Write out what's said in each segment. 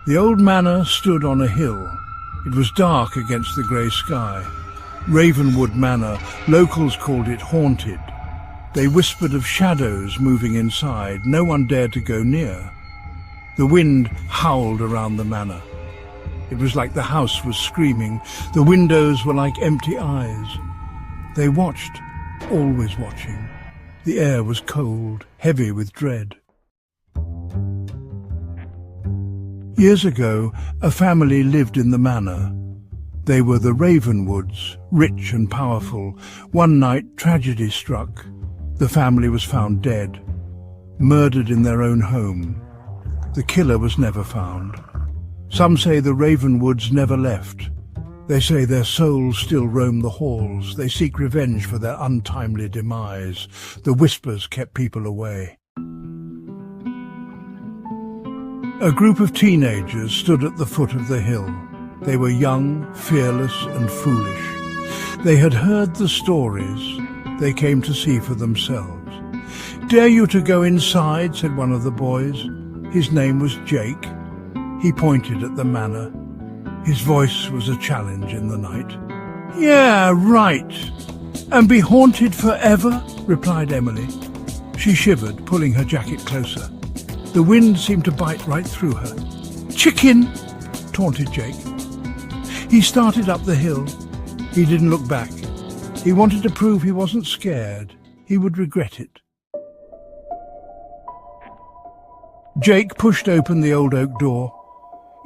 The old manor stood on a hill. It was dark against the grey sky. Ravenwood Manor, locals called it haunted. They whispered of shadows moving inside. No one dared to go near. The wind howled around the manor. It was like the house was screaming. The windows were like empty eyes. They watched, always watching. The air was cold, heavy with dread. Years ago, a family lived in the manor. They were the Ravenwoods, rich and powerful. One night, tragedy struck. The family was found dead, murdered in their own home. The killer was never found. Some say the Ravenwoods never left. They say their souls still roam the halls. They seek revenge for their untimely demise. The whispers kept people away. A group of teenagers stood at the foot of the hill. They were young, fearless and foolish. They had heard the stories. They came to see for themselves. "Dare you to go inside?" said one of the boys. His name was Jake. He pointed at the manor. His voice was a challenge in the night. "Yeah, right. And be haunted forever?" replied Emily. She shivered, pulling her jacket closer. The wind seemed to bite right through her. "Chicken!" taunted Jake. He started up the hill. He didn't look back. He wanted to prove he wasn't scared. He would regret it. Jake pushed open the old oak door.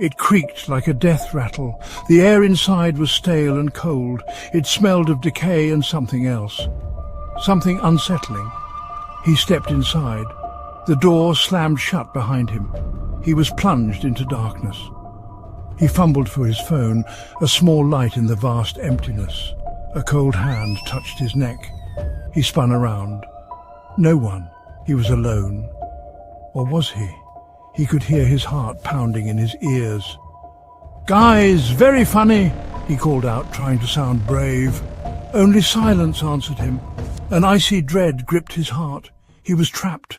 It creaked like a death rattle. The air inside was stale and cold. It smelled of decay and something else. Something unsettling. He stepped inside. The door slammed shut behind him. He was plunged into darkness. He fumbled for his phone, a small light in the vast emptiness. A cold hand touched his neck. He spun around. No one. He was alone. Or was he? He could hear his heart pounding in his ears. "Guys, very funny," he called out, trying to sound brave. Only silence answered him. An icy dread gripped his heart. He was trapped.